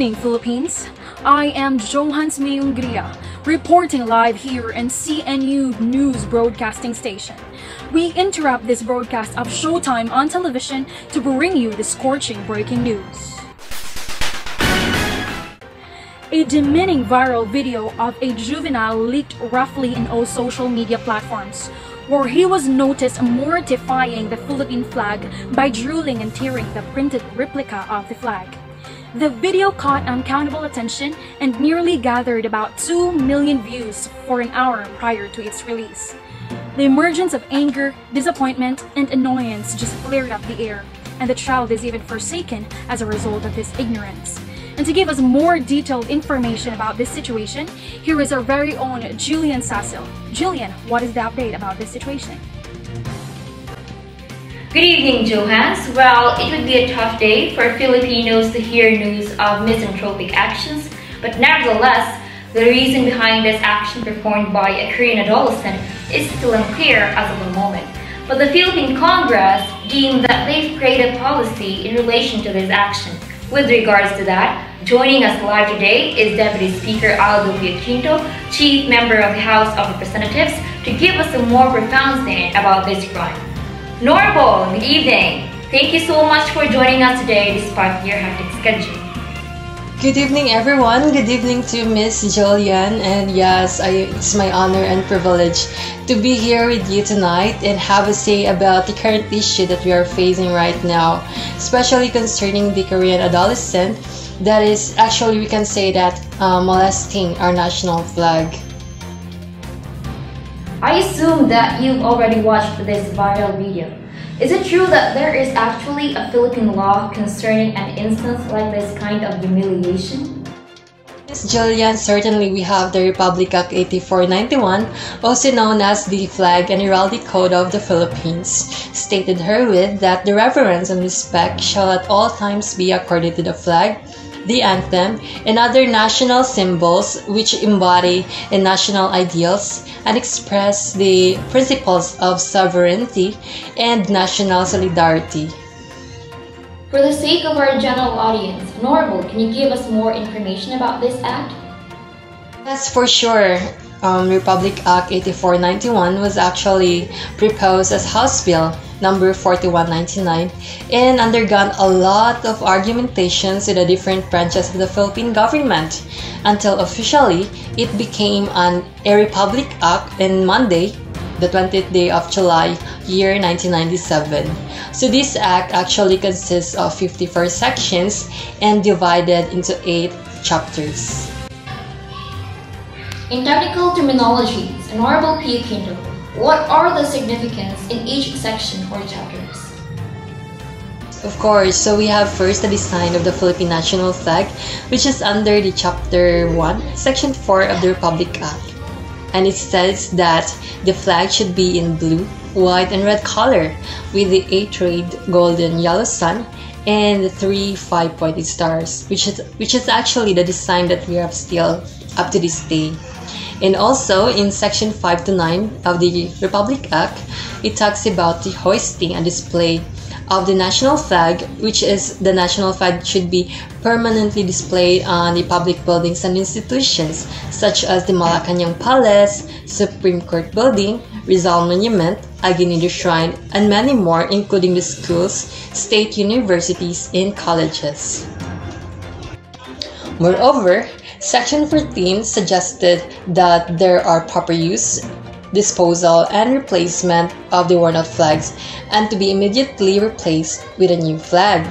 evening, Philippines. I am Johans Mayungria, reporting live here in CNU News Broadcasting Station. We interrupt this broadcast of Showtime on television to bring you the scorching breaking news. A demeaning viral video of a juvenile leaked roughly in all social media platforms, where he was noticed mortifying the Philippine flag by drooling and tearing the printed replica of the flag. The video caught uncountable attention and nearly gathered about 2 million views for an hour prior to its release. The emergence of anger, disappointment, and annoyance just flared up the air, and the child is even forsaken as a result of this ignorance. And to give us more detailed information about this situation, here is our very own Julian Sasil. Julian, what is the update about this situation? Good evening, Johans. Well, it would be a tough day for Filipinos to hear news of misanthropic actions, but nevertheless, the reason behind this action performed by a Korean adolescent is still unclear as of the moment. But the Philippine Congress deemed that they've created policy in relation to this action. With regards to that, joining us live today is Deputy Speaker Aldo Quinto, Chief Member of the House of Representatives, to give us a more profound stand about this crime. Norbo, good evening. Thank you so much for joining us today despite your hectic schedule. Good evening, everyone. Good evening to Miss Julian. And yes, it's my honor and privilege to be here with you tonight and have a say about the current issue that we are facing right now, especially concerning the Korean adolescent that is actually, we can say that, molesting our national flag. I assume that you've already watched this viral video. Is it true that there is actually a Philippine law concerning an instance like this kind of humiliation? Yes, Julian, certainly we have the Republic Act 8491, also known as the Flag and Heraldic Code of the Philippines, stated herewith that the reverence and respect shall at all times be accorded to the flag, the anthem, and other national symbols which embody national ideals and express the principles of sovereignty and national solidarity. For the sake of our general audience, Norval, can you give us more information about this act? Yes, for sure. Republic Act 8491 was actually proposed as House Bill number 4199 and undergone a lot of argumentations in the different branches of the Philippine government until officially it became a Republic Act on Monday, the 20th day of July, year 1997. So this act actually consists of 54 sections and divided into 8 chapters. In technical terminologies, Honorable P. Quinto, what are the significance in each section or chapters? Of course, so we have first the design of the Philippine national flag, which is under the chapter 1, section 4 of the Republic Act. And it says that the flag should be in blue, white, and red color with the 8-rayed golden yellow sun and the 3 5-pointed stars, which is actually the design that we have still up to this day. And also in section 5 to 9 of the Republic Act, it talks about the hoisting and display of the national flag, which is the national flag should be permanently displayed on the public buildings and institutions such as the Malacanang Palace, Supreme Court Building, Rizal Monument, Aguinaldo Shrine, and many more, including the schools, state universities, and colleges. Moreover, Section 14 suggested that there are proper use, disposal, and replacement of the worn-out flags and to be immediately replaced with a new flag.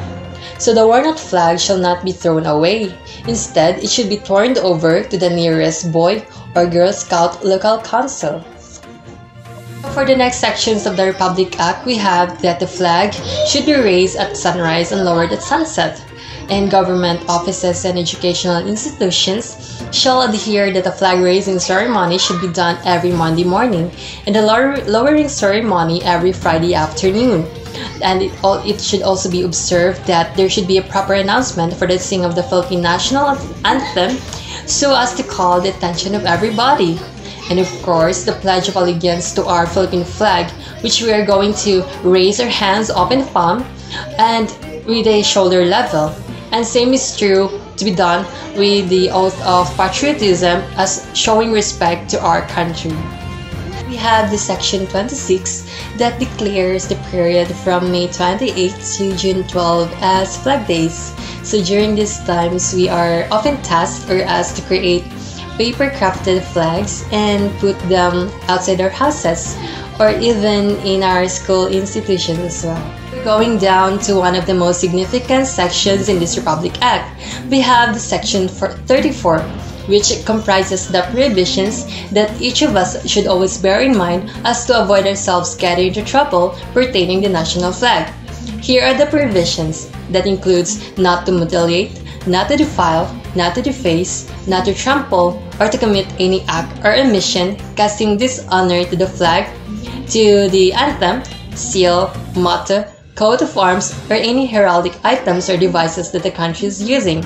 So the worn-out flag shall not be thrown away. Instead, it should be turned over to the nearest Boy or Girl Scout local council. For the next sections of the Republic Act, we have that the flag should be raised at sunrise and lowered at sunset. And government offices and educational institutions shall adhere that the flag raising ceremony should be done every Monday morning and the lowering ceremony every Friday afternoon. And it should also be observed that there should be a proper announcement for the singing of the Philippine national anthem so as to call the attention of everybody. And of course, the Pledge of Allegiance to our Philippine flag, which we are going to raise our hands open palm and with a shoulder level. And same is true to be done with the oath of patriotism as showing respect to our country. We have the section 26 that declares the period from May 28 to June 12 as Flag Days. So during these times, we are often tasked or asked to create paper-crafted flags and put them outside our houses or even in our school institutions as well. We're going down to one of the most significant sections in this Republic Act. We have the section 34, which comprises the prohibitions that each of us should always bear in mind as to avoid ourselves getting into trouble pertaining to the national flag. Here are the prohibitions that includes not to mutilate, not to defile, not to deface, not to trample, or to commit any act or omission casting dishonor to the flag, to the anthem, seal, motto, coat of arms, or any heraldic items or devices that the country is using.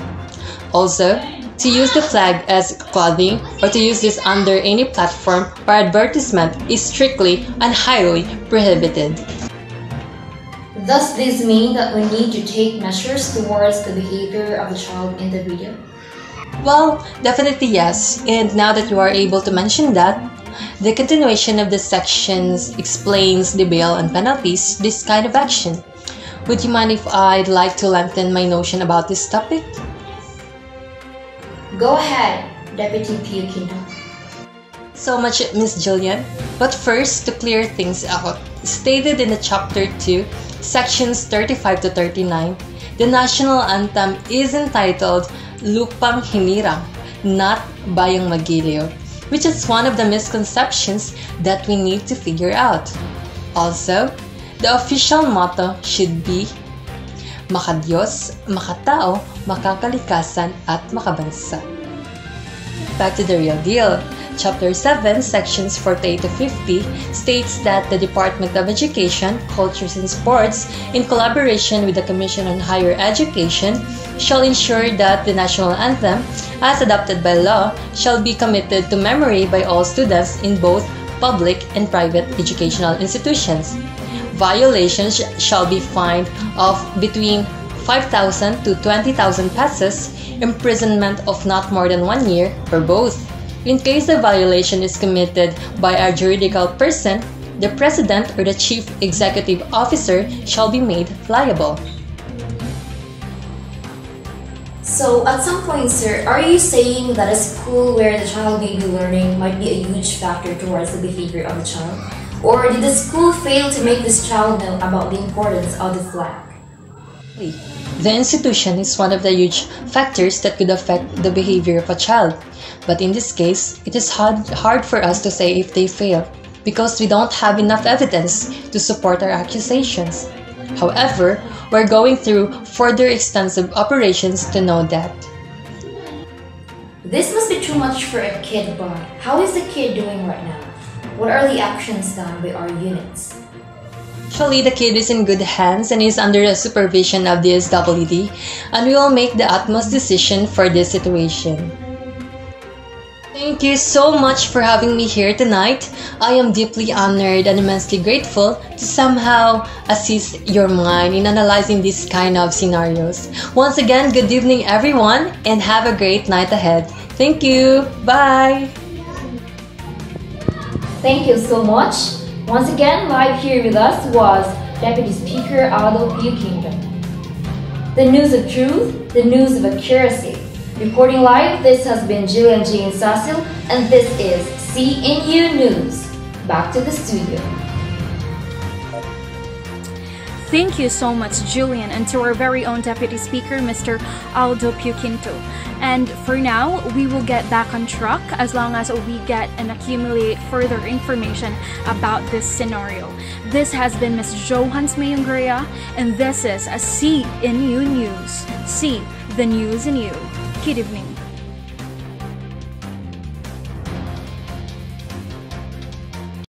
Also, to use the flag as clothing or to use this under any platform or advertisement is strictly and highly prohibited. Does this mean that we need to take measures towards the behavior of the child in the video? Well, definitely yes. And now that you are able to mention that, the continuation of the sections explains the bail and penalties this kind of action. Would you mind if I'd like to lengthen my notion about this topic? Go ahead, Deputy Pio. So much, Miss Jillian. But first, to clear things out, stated in the Chapter 2, Sections 35 to 39, the national anthem is entitled Lupang Hinirang, not Bayang Magiliw, which is one of the misconceptions that we need to figure out. Also, the official motto should be Makadiyos, Makatao, Makakalikasan, at Makabansa. Back to the real deal. Chapter 7, Sections 48 to 50 states that the Department of Education, Cultures and Sports, in collaboration with the Commission on Higher Education, shall ensure that the national anthem, as adopted by law, shall be committed to memory by all students in both public and private educational institutions. Violations shall be fined of between 5,000 to 20,000 pesos, imprisonment of not more than 1 year, or both. In case the violation is committed by a juridical person, the President or the Chief Executive Officer shall be made liable. So, at some point, sir, are you saying that a school where the child may be learning might be a huge factor towards the behavior of the child? Or did the school fail to make this child know about the importance of the flag? The institution is one of the huge factors that could affect the behavior of a child. But in this case, it is hard for us to say if they fail, because we don't have enough evidence to support our accusations. However, we're going through further extensive operations to know that. This must be too much for a kid, but how is the kid doing right now? What are the actions done by our units? Actually, the kid is in good hands and is under the supervision of the SWD, and we will make the utmost decision for this situation. Thank you so much for having me here tonight. I am deeply honored and immensely grateful to somehow assist your mind in analyzing these kind of scenarios. Once again, good evening everyone and have a great night ahead. Thank you. Bye. Thank you so much. Once again, live here with us was Deputy Speaker Aldo Pio. The news of truth, the news of accuracy. Reporting live, this has been Jillian Jane Sasil, and this is CNU News. Back to the studio. Thank you so much, Julian, and to our very own Deputy Speaker, Mr. Aldo Pio. And for now, we will get back on track as long as we get and accumulate further information about this scenario. This has been Ms. Johans Mayungrea, and this is a CNU News. See the news in you. Good evening.